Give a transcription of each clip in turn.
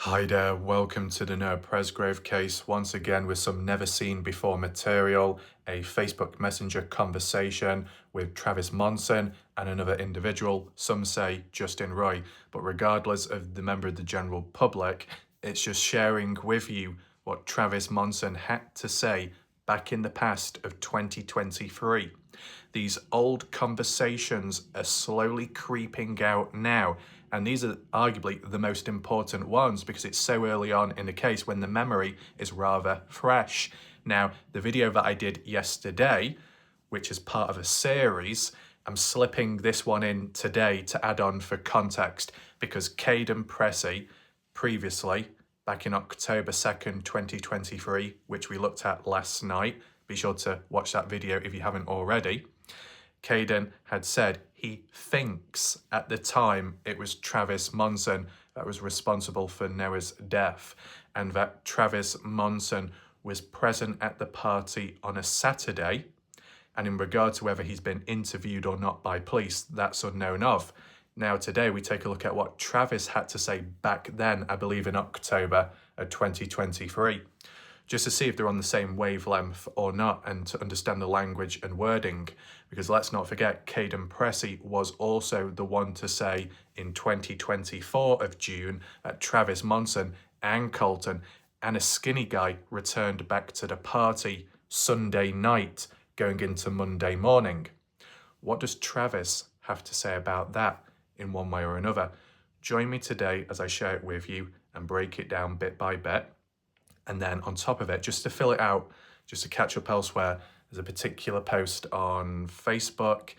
Hi there, welcome to the Noah Presgrove Case, once again with some never seen before material, a Facebook Messenger conversation with Travis Monson and another individual, some say Justin Roy, but regardless of the member of the general public, it's just sharing with you what Travis Monson had to say back in the past of 2023. These old conversations are slowly creeping out now, and these are arguably the most important ones because it's so early on in the case when the memory is rather fresh. Now, the video that I did yesterday, which is part of a series, I'm slipping this one in today to add on for context because Kaden Pressy previously, back in October 2nd, 2023, which we looked at last night, be sure to watch that video if you haven't already, Kaden had said he thinks at the time it was Travis Monson that was responsible for Noah's death, and that Travis Monson was present at the party on a Saturday, and in regard to whether he's been interviewed or not by police, that's unknown of. Now today we take a look at what Travis had to say back then, I believe in October of 2023. Just to see if they're on the same wavelength or not and to understand the language and wording. Because let's not forget, Kaden Pressy was also the one to say in 2024 of June that Travis Monson and Colton and a skinny guy returned back to the party Sunday night going into Monday morning. What does Travis have to say about that in one way or another? Join me today as I share it with you and break it down bit by bit. And then on top of it, just to fill it out, just to catch up elsewhere, there's a particular post on Facebook.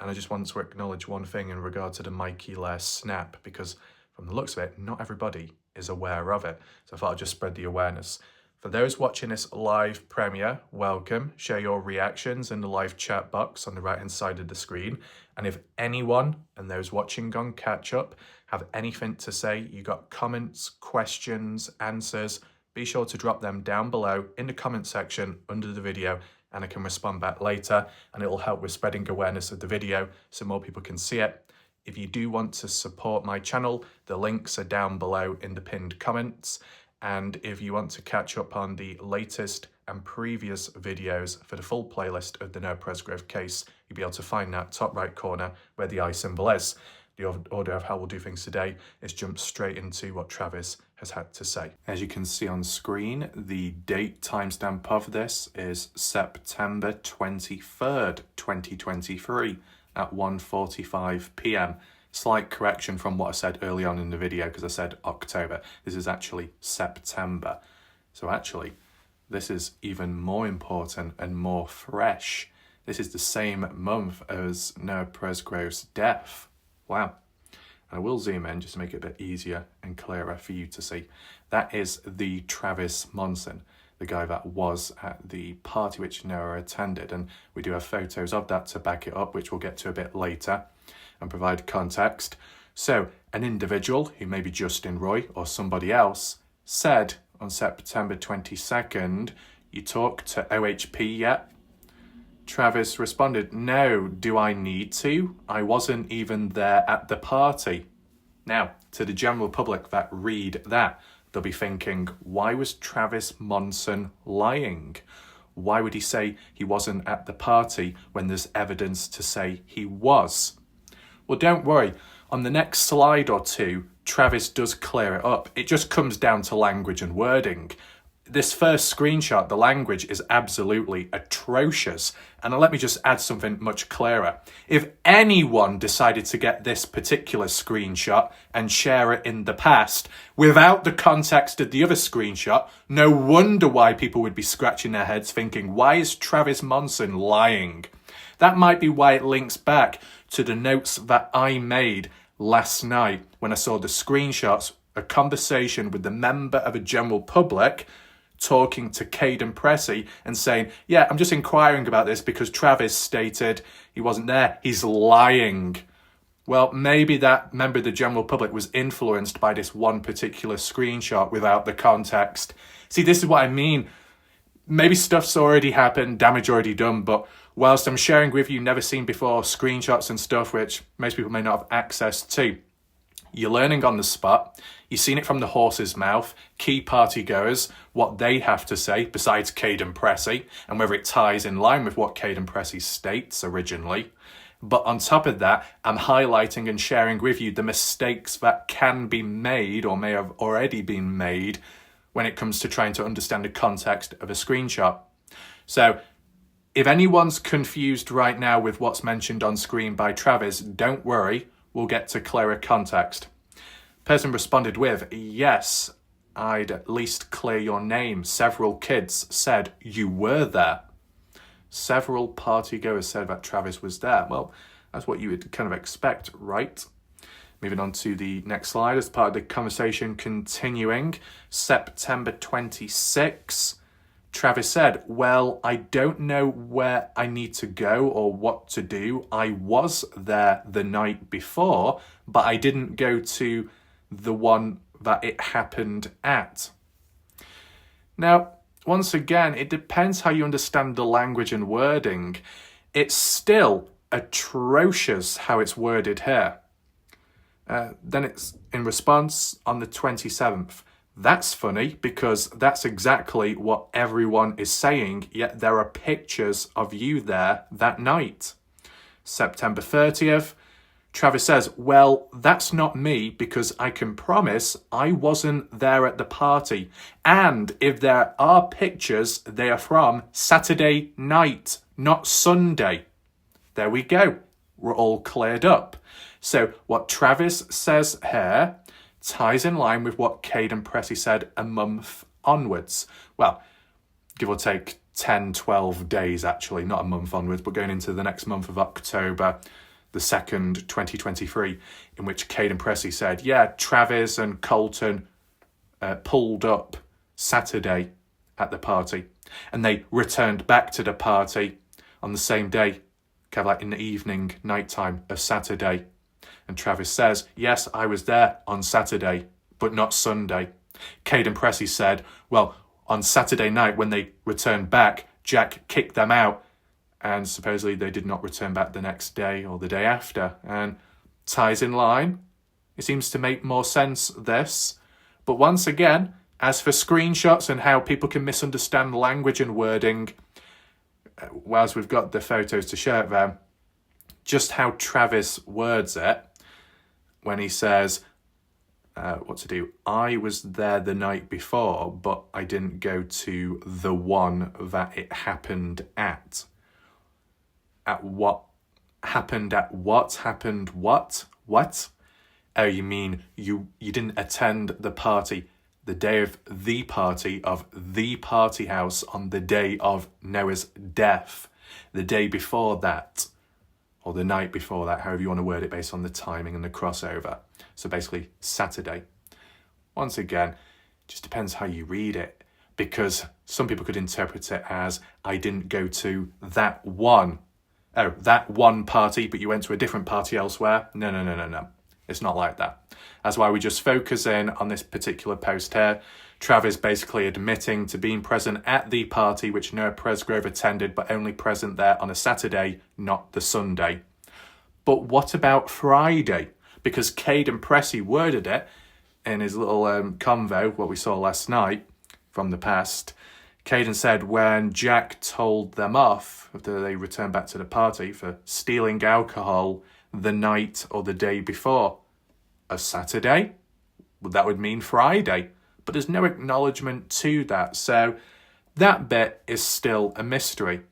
And I just want to acknowledge one thing in regard to the Mikey Lair snap, because from the looks of it, not everybody is aware of it. So I thought I'd just spread the awareness. For those watching this live premiere, welcome. Share your reactions in the live chat box on the right-hand side of the screen. And if anyone and those watching on catch up have anything to say, you got comments, questions, answers, be sure to drop them down below in the comment section under the video and I can respond back later, and it will help with spreading awareness of the video so more people can see it. If you do want to support my channel, the links are down below in the pinned comments. And if you want to catch up on the latest and previous videos for the full playlist of the Noah Presgrove Case, you'll be able to find that top right corner where the eye symbol is. The order of how we'll do things today is jump straight into what Travis has had to say. As you can see on screen, the date timestamp of this is September 23rd, 2023 at 1:45 p.m. Slight correction from what I said early on in the video because I said October. This is actually September. So actually, this is even more important and more fresh. This is the same month as Noah Presgrove's death. Wow. And I will zoom in just to make it a bit easier and clearer for you to see. That is the Travis Monson, the guy that was at the party which Noah attended. And we do have photos of that to back it up, which we'll get to a bit later and provide context. So an individual, who may be Justin Roy or somebody else, said on September 22nd, "You talked to OHP yet?" Travis responded, "No, do I need to? I wasn't even there at the party." Now, to the general public that read that, they'll be thinking, why was Travis Monson lying? Why would he say he wasn't at the party when there's evidence to say he was? Well, don't worry. On the next slide or two, Travis does clear it up. It just comes down to language and wording. This first screenshot, the language is absolutely atrocious. And let me just add something much clearer. If anyone decided to get this particular screenshot and share it in the past without the context of the other screenshot, no wonder why people would be scratching their heads thinking, why is Travis Monson lying? That might be why it links back to the notes that I made last night when I saw the screenshots, a conversation with the member of a general public talking to Kaden Pressy and saying, yeah, I'm just inquiring about this because Travis stated he wasn't there. He's lying. Well, maybe that member of the general public was influenced by this one particular screenshot without the context. See, this is what I mean. Maybe stuff's already happened, damage already done, but whilst I'm sharing with you never seen before screenshots and stuff which most people may not have access to, You're learning on the spot. You've seen it from the horse's mouth. Key partygoers, what they have to say, besides Kaden Pressy, and whether it ties in line with what Kaden Pressy states originally. But on top of that, I'm highlighting and sharing with you the mistakes that can be made or may have already been made when it comes to trying to understand the context of a screenshot. So if anyone's confused right now with what's mentioned on screen by Travis, don't worry, we'll get to clearer context. Person responded with, yes, I'd at least clear your name. Several kids said you were there. Several partygoers said that Travis was there. Well, that's what you would kind of expect, right? Moving on to the next slide as part of the conversation continuing. September 26, Travis said, well, I don't know where I need to go or what to do. I was there the night before, but I didn't go to the one that it happened at. Now, once again, it depends how you understand the language and wording. It's still atrocious how it's worded here. Then it's in response on the 27th. That's funny because that's exactly what everyone is saying, yet there are pictures of you there that night. September 30th, Travis says, well, that's not me because I can promise I wasn't there at the party. And if there are pictures, they are from Saturday night, not Sunday. There we go. We're all cleared up. So what Travis says here ties in line with what Kaden Pressy said a month onwards. Well, give or take 10, 12 days actually, not a month onwards, but going into the next month of October the 2nd, 2023, in which Kaden Pressy said, yeah, Travis and Colton pulled up Saturday at the party and they returned back to the party on the same day, kind of like in the evening, nighttime of Saturday. And Travis says, yes, I was there on Saturday, but not Sunday. Kaden Pressy said, well, on Saturday night when they returned back, Jack kicked them out and supposedly they did not return back the next day or the day after. And ties in line. It seems to make more sense, this. But once again, as for screenshots and how people can misunderstand language and wording, whilst we've got the photos to show it there, just how Travis words it when he says, what to do, I was there the night before, but I didn't go to the one that it happened at. At what? Happened at what? Happened what? What? Oh, you mean you didn't attend the party, the day of the party house on the day of Noah's death, the day before that, or the night before that, however you want to word it based on the timing and the crossover. So basically Saturday. Once again, just depends how you read it, because some people could interpret it as I didn't go to that one party, but you went to a different party elsewhere. No. It's not like that. That's why we just focus in on this particular post here. Travis basically admitting to being present at the party which Noah Presgrove attended, but only present there on a Saturday, not the Sunday. But what about Friday? Because Kaden Pressy worded it in his little convo, what we saw last night from the past. Kaden said when Jack told them off after they returned back to the party for stealing alcohol the night or the day before, a Saturday, that would mean Friday. But there's no acknowledgement to that. So that bit is still a mystery.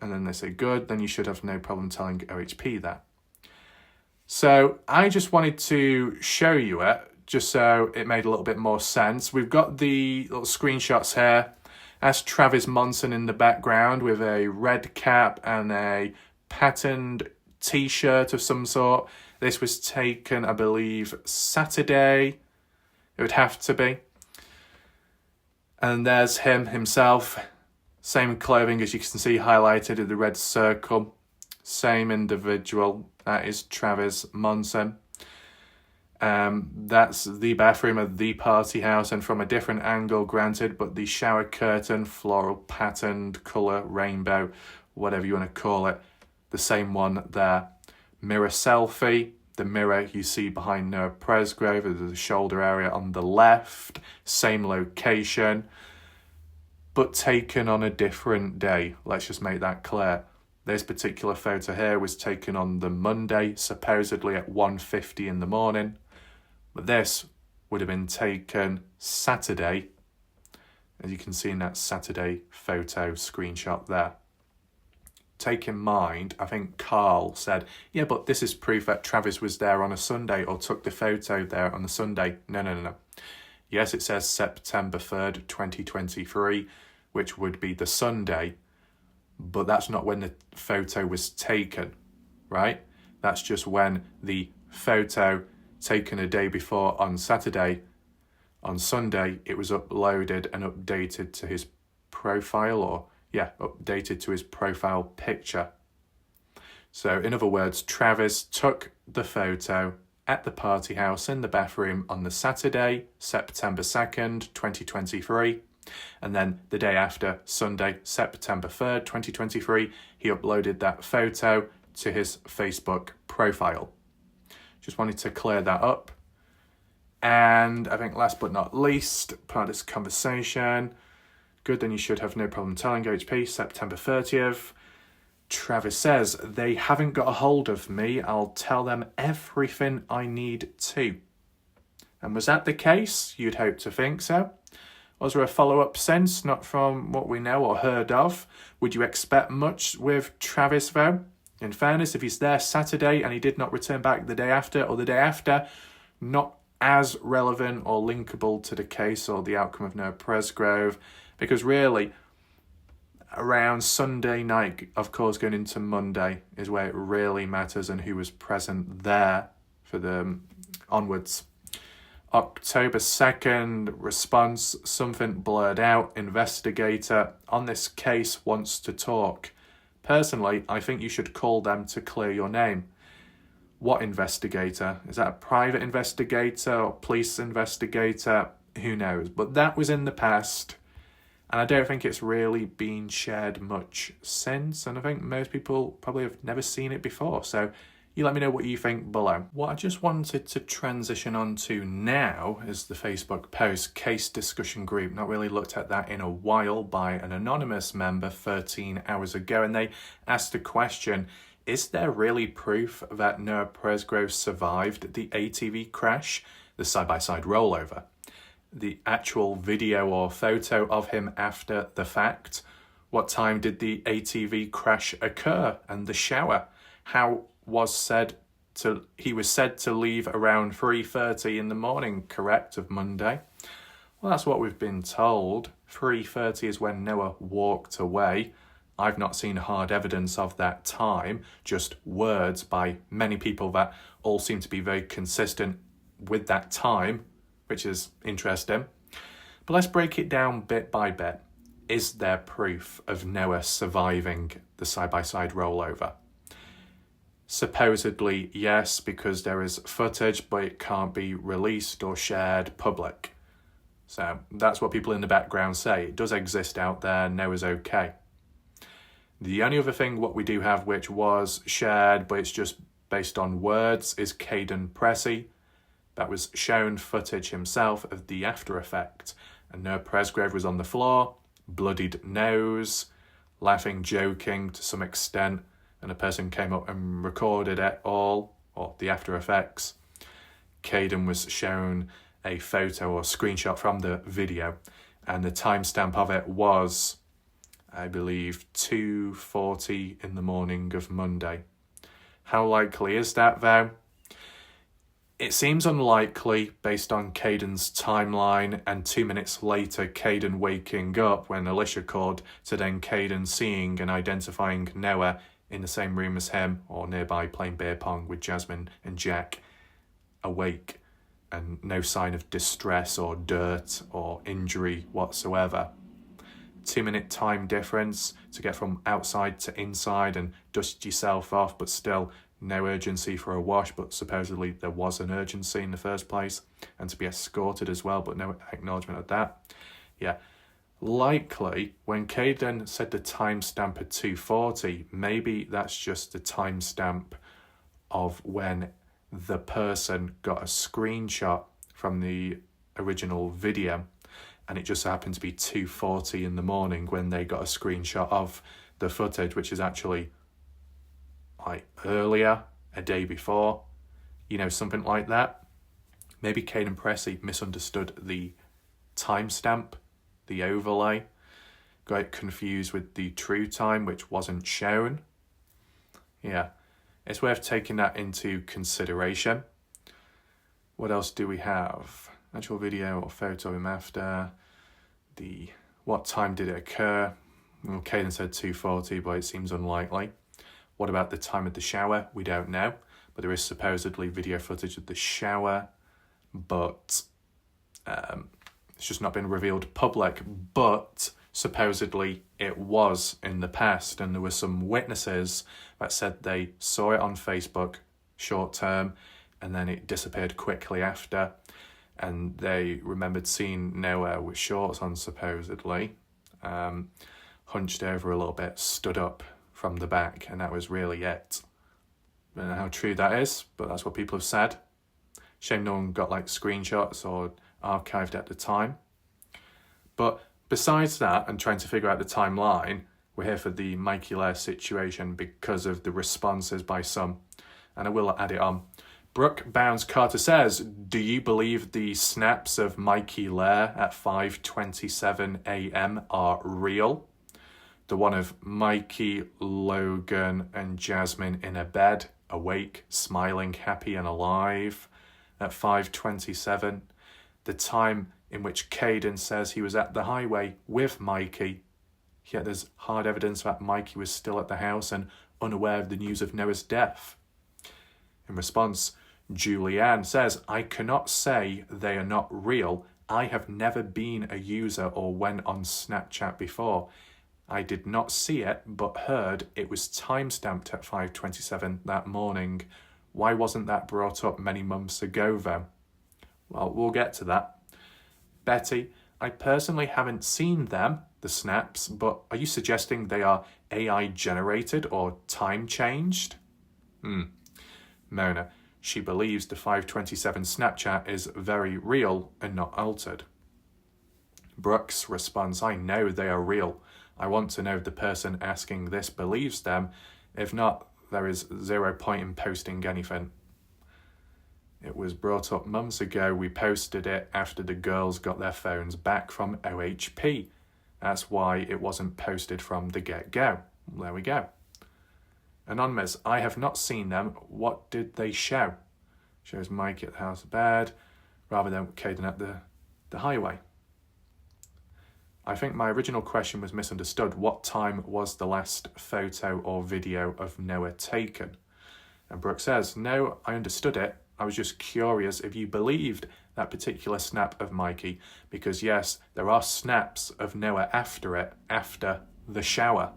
And then they say, good, then you should have no problem telling OHP that. So I just wanted to show you it, just so it made a little bit more sense. We've got the little screenshots here. That's Travis Monson in the background with a red cap and a patterned t-shirt of some sort. This was taken, I believe, Saturday. It would have to be. And there's himself. Same clothing as you can see highlighted in the red circle. Same individual. That is Travis Monson. That's the bathroom of the party house, and from a different angle, granted, but the shower curtain, floral patterned colour, rainbow, whatever you want to call it, the same one there. Mirror selfie, The mirror you see behind Noah Presgrove, there's a shoulder area on the left, same location, but taken on a different day. Let's just make that clear. This particular photo here was taken on the Monday, supposedly at 1:50 in the morning, but this would have been taken Saturday, as you can see in that Saturday photo screenshot there. Take in mind, I think Carl said, yeah, but this is proof that Travis was there on a Sunday or took the photo there on a Sunday. No. Yes, it says September 3rd, 2023, which would be the Sunday, but that's not when the photo was taken, right? That's just when the photo taken a day before on Saturday, on Sunday, it was uploaded and updated to his profile, updated to his profile picture. So in other words, Travis took the photo at the party house in the bathroom on the Saturday, September 2nd, 2023. And then the day after, Sunday, September 3rd, 2023, he uploaded that photo to his Facebook profile. Just wanted to clear that up. And I think last but not least, part of this conversation, good, then you should have no problem telling HP, September 30th. Travis says, they haven't got a hold of me. I'll tell them everything I need to. And was that the case? You'd hope to think so. Was there a follow-up since? Not from what we know or heard of. Would you expect much with Travis though? In fairness, if he's there Saturday and he did not return back the day after or the day after, not as relevant or linkable to the case or the outcome of Noah Presgrove, because really, around Sunday night, of course, going into Monday is where it really matters and who was present there for the onwards. October 2nd, response, something blurred out, investigator on this case wants to talk. Personally, I think you should call them to clear your name. What investigator? Is that a private investigator or police investigator? Who knows? But that was in the past, and I don't think it's really been shared much since, and I think most people probably have never seen it before. So you let me know what you think below. What I just wanted to transition on to now is the Facebook post case discussion group. Not really looked at that in a while, by an anonymous member 13 hours ago, and they asked a question: is there really proof that Noah Presgrove survived the ATV crash, the side-by-side rollover? The actual video or photo of him after the fact? What time did the ATV crash occur? And the shower? How was he was said to leave around 3:30 in the morning, correct, of Monday? Well, that's what we've been told. 3:30 is when Noah walked away. I've not seen hard evidence of that time, just words by many people that all seem to be very consistent with that time, which is interesting. But let's break it down bit by bit. Is there proof of Noah surviving the side-by-side rollover? Supposedly, yes, because there is footage, but it can't be released or shared public. So that's what people in the background say. It does exist out there. Noah's okay. The only other thing what we do have which was shared, but it's just based on words, is Kaden Pressy. That was shown footage himself of the after effect. And Noah Presgrove was on the floor, bloodied nose, laughing, joking to some extent, and a person came up and recorded it all, or the after effects. Kaden was shown a photo or screenshot from the video, and the timestamp of it was, I believe, 2:40 in the morning of Monday. How likely is that though? It seems unlikely based on Kaden's timeline, and 2 minutes later Kaden waking up when Alicia called, to then Kaden seeing and identifying Noah in the same room as him or nearby playing beer pong with Jasmine and Jack, awake and no sign of distress or dirt or injury whatsoever. 2 minute time difference to get from outside to inside and dust yourself off, but still no urgency for a wash, but supposedly there was an urgency in the first place, and to be escorted as well, but no acknowledgement of that. Yeah, likely when Kaden said the timestamp at 2:40, maybe that's just the timestamp of when the person got a screenshot from the original video, and it just happened to be 2:40 in the morning when they got a screenshot of the footage, which is actually like earlier, a day before, something like that. Maybe Kaden Pressy misunderstood the timestamp, the overlay, got it confused with the true time, which wasn't shown. Yeah, it's worth taking that into consideration. What else do we have? Actual video or photo of him after. What time did it occur? Well, Kaden said 2:40, but it seems unlikely. What about the time of the shower? We don't know, but there is supposedly video footage of the shower, but it's just not been revealed public. But supposedly it was in the past, and there were some witnesses that said they saw it on Facebook short term, and then it disappeared quickly after, and they remembered seeing Noah with shorts on, supposedly, hunched over a little bit, stood up from the back, and that was really it. I don't know how true that is, but that's what people have said. Shame no one got screenshots or archived at the time. But besides that, and trying to figure out the timeline, we're here for the Mikey Lair situation because of the responses by some, and I will add it on. Brooke Bounds Carter says, do you believe the snaps of Mikey Lair at 5:27 a.m. are real? The one of Mikey, Logan and Jasmine in a bed, awake, smiling, happy and alive at 5:27. The time in which Kaden says he was at the highway with Mikey, yet there's hard evidence that Mikey was still at the house and unaware of the news of Noah's death. In response, Julianne says, I cannot say they are not real. I have never been a user or went on Snapchat before. I did not see it, but heard it was timestamped at 5:27 that morning. Why wasn't that brought up many months ago then? Well, we'll get to that. Betty, I personally haven't seen them, the snaps, but are you suggesting they are AI generated or time changed? Mona, she believes the 5:27 Snapchat is very real and not altered. Brooks responds, I know they are real. I want to know if the person asking this believes them. If not, there is 0 point in posting anything. It was brought up months ago. We posted it after the girls got their phones back from OHP. That's why it wasn't posted from the get-go. There we go. Anonymous, I have not seen them. What did they show? Shows Mike at the house bed, rather than Kaden at the highway. I think my original question was misunderstood. What time was the last photo or video of Noah taken? And Brooke says, no, I understood it. I was just curious if you believed that particular snap of Mikey, because yes, there are snaps of Noah after it, after the shower.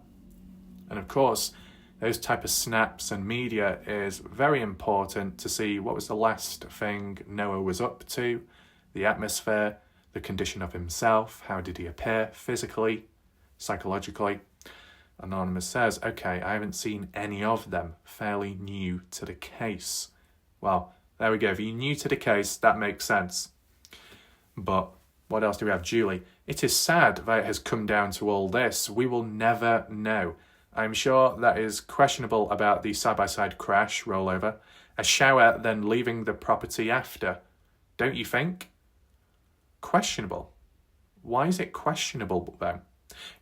And of course, those type of snaps and media is very important to see what was the last thing Noah was up to, the atmosphere, the condition of himself, how did he appear physically, psychologically. Anonymous says, okay, I haven't seen any of them, fairly new to the case. Well, there we go. If you're new to the case, that makes sense. But what else do we have? Julie, it is sad that it has come down to all this. We will never know. I'm sure that is questionable about the side-by-side crash rollover, a shower, then leaving the property after. Don't you think? Questionable. Why is it questionable then?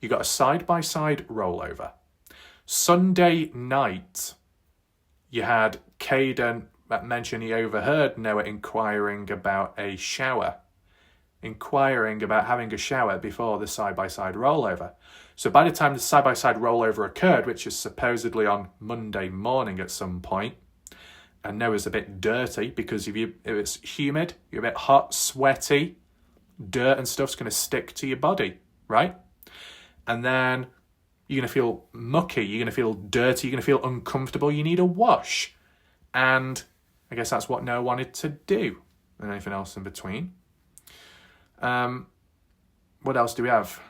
You got a side-by-side rollover. Sunday night, you had Kaden that mentioned he overheard Noah inquiring about a shower, inquiring about having a shower before the side-by-side rollover. So by the time the side-by-side rollover occurred, which is supposedly on Monday morning at some point, and Noah's a bit dirty because if it's humid, you're a bit hot, sweaty, dirt and stuff's going to stick to your body, right? And then you're going to feel mucky, you're going to feel dirty, you're going to feel uncomfortable, you need a wash. And I guess that's what Noah wanted to do. And anything else in between. What else do we have?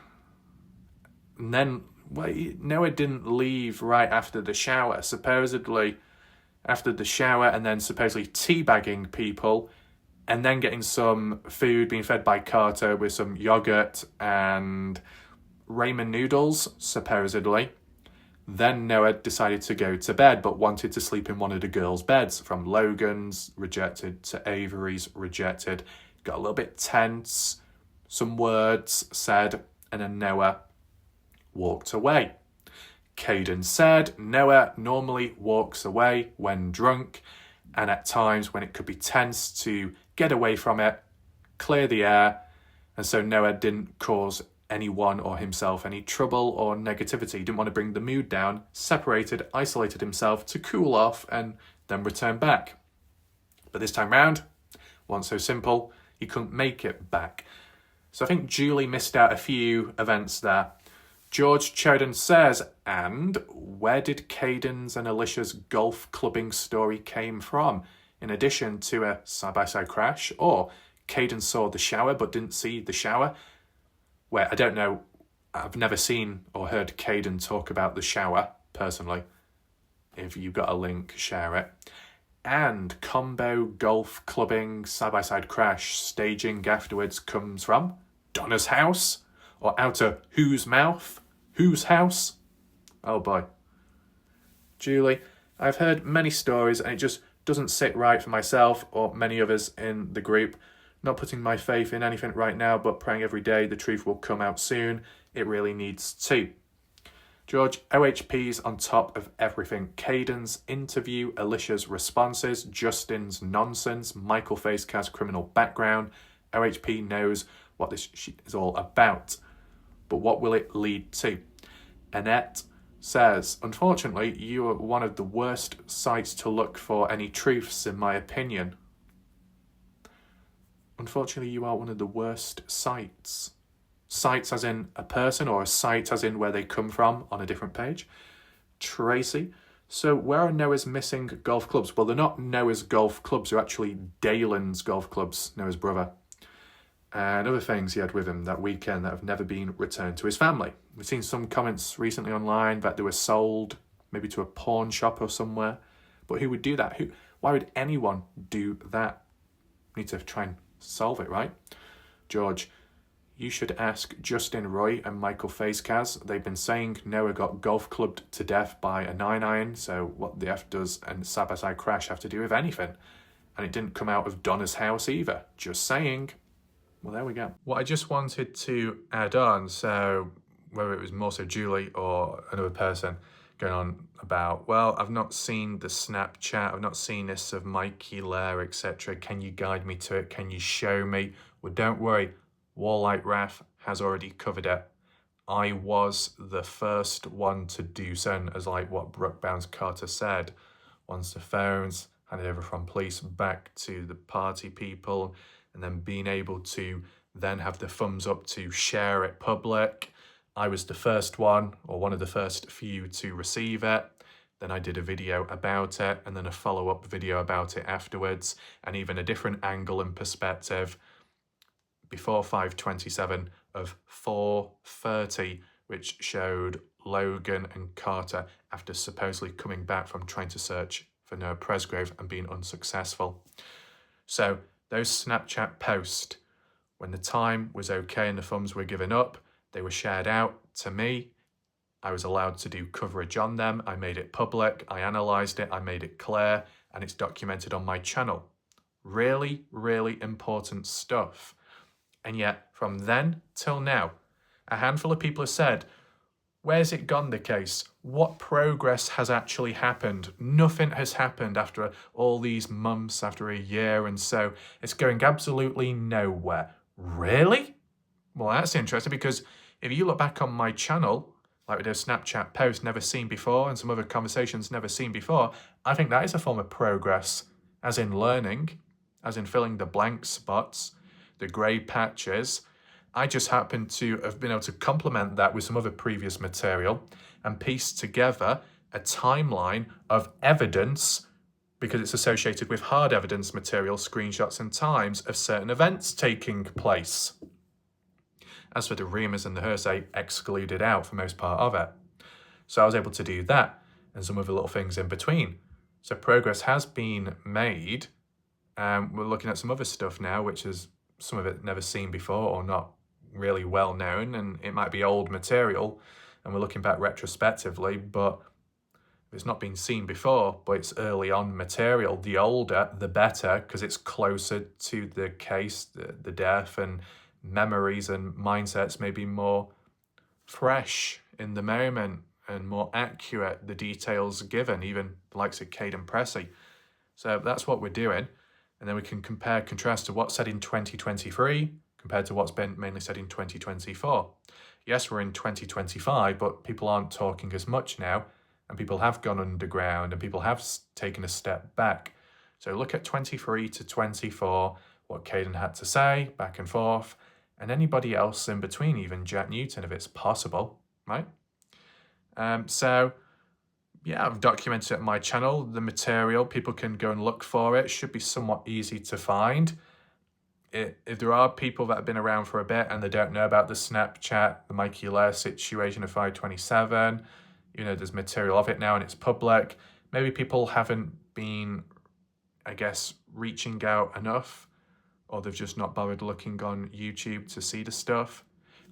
And then Noah didn't leave right after the shower. Supposedly, after the shower and then supposedly teabagging people and then getting some food being fed by Carter with some yogurt and ramen noodles, supposedly. Then Noah decided to go to bed but wanted to sleep in one of the girls' beds. From Logan's, rejected, to Avery's, rejected. Got a little bit tense, some words said, and then Noah walked away. Kaden said Noah normally walks away when drunk, and at times when it could be tense to get away from it, clear the air, and so Noah didn't cause anyone or himself any trouble or negativity. He didn't want to bring the mood down, separated, isolated himself to cool off and then return back. But this time round, wasn't so simple. He couldn't make it back. So I think Julie missed out a few events there. George Choden says, and where did Kaden's and Alicia's golf clubbing story came from? In addition to a side-by-side crash, or Kaden saw the shower but didn't see the shower? Where, I don't know, I've never seen or heard Kaden talk about the shower, personally. If you've got a link, share it. And combo golf clubbing side-by-side crash staging afterwards comes from Donna's house? Or out of whose mouth? Whose house? Oh boy. Julie, I've heard many stories and it just doesn't sit right for myself or many others in the group. Not putting my faith in anything right now, but praying every day the truth will come out soon. It really needs to. George, OHP's on top of everything. Kaden's interview, Alicia's responses, Justin's nonsense, Michael Facecast's criminal background. OHP knows what this shit is all about. But what will it lead to? Annette says, unfortunately, you are one of the worst sites to look for any truths, in my opinion. Unfortunately, you are one of the worst sites. Sites as in a person, or a site as in where they come from on a different page. Tracy, so where are Noah's missing golf clubs? Well, they're not Noah's golf clubs, they're actually Dalen's golf clubs, Noah's brother. And other things he had with him that weekend that have never been returned to his family. We've seen some comments recently online that they were sold, maybe to a pawn shop or somewhere. But who would do that? Why would anyone do that? We need to try and solve it, right? George, you should ask Justin Roy and Michael Facecast. They've been saying Noah got golf clubbed to death by a 9-iron, so what the F does and side-by-side crash have to do with anything? And it didn't come out of Donna's house either. Just saying. Well, there we go. What I just wanted to add on, so whether it was more so Julie or another person going on about, well, I've not seen the Snapchat, I've not seen this of Mikey Lair, etc. Can you guide me to it? Can you show me? Well, don't worry. Warlight Wrath has already covered it. I was the first one to do so, and as like what Brooke Bounds Carter said, once the phones handed over from police back to the party people, and then being able to then have the thumbs up to share it public. I was the first one, or one of the first few to receive it. Then I did a video about it, and then a follow-up video about it afterwards, and even a different angle and perspective before 5:27 of 4:30, which showed Logan and Carter after supposedly coming back from trying to search for Noah Presgrove and being unsuccessful. So those Snapchat posts, when the time was okay and the thumbs were given up, they were shared out to me. I was allowed to do coverage on them. I made it public. I analysed it. I made it clear. And it's documented on my channel. Really, really important stuff. And yet, from then till now, a handful of people have said, where's it gone, the case? What progress has actually happened? Nothing has happened after all these months, after a year, and so it's going absolutely nowhere. Really? Well, that's interesting, because if you look back on my channel, like with those Snapchat posts never seen before and some other conversations never seen before, I think that is a form of progress, as in learning, as in filling the blank spots, the grey patches. I just happen to have been able to complement that with some other previous material and piece together a timeline of evidence, because it's associated with hard evidence material, screenshots and times of certain events taking place. As for the rumours and the hearsay, excluded out for most part of it. So I was able to do that and some other little things in between. So progress has been made. We're looking at some other stuff now, which is some of it never seen before or not really well known, and it might be old material, and we're looking back retrospectively, but it's not been seen before, but it's early on material. The older, the better, because it's closer to the case, the death, and memories and mindsets may be more fresh in the moment and more accurate, the details given, even the likes of Kaden Pressy. So that's what we're doing. And then we can compare, contrast to what's said in 2023 compared to what's been mainly said in 2024. Yes, we're in 2025, but people aren't talking as much now, and people have gone underground and people have taken a step back. So look at 23 to 24, what Kaden had to say, back and forth, and anybody else in between, even Jack Newton, if it's possible, right? So yeah, I've documented it on my channel. The material, people can go and look for it. Should be somewhat easy to find. If there are people that have been around for a bit and they don't know about the Snapchat, the Mikey Lair situation of 527, there's material of it now and it's public. Maybe people haven't been, I guess, reaching out enough, or they've just not bothered looking on YouTube to see the stuff.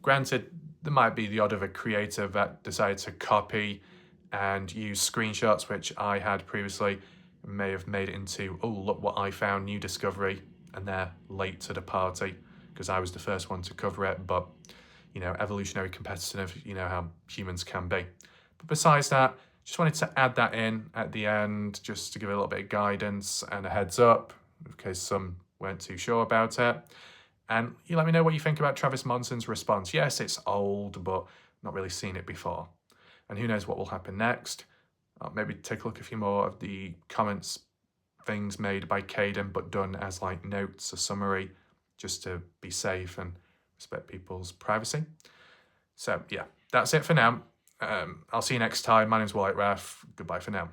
Granted, there might be the odd of a creator that decided to copy and use screenshots, which I had previously, may have made it into, oh, look what I found, new discovery, and they're late to the party because I was the first one to cover it. But, evolutionary competitive, how humans can be. But besides that, just wanted to add that in at the end, just to give a little bit of guidance and a heads up, in case some weren't too sure about it. And you let me know what you think about Travis Monson's response. Yes, it's old, but not really seen it before. And who knows what will happen next. I'll maybe take a look at a few more of the comments, things made by Kaden, but done as like notes, a summary, just to be safe and respect people's privacy. So yeah, that's it for now. I'll see you next time. My name's White Ref. Goodbye for now.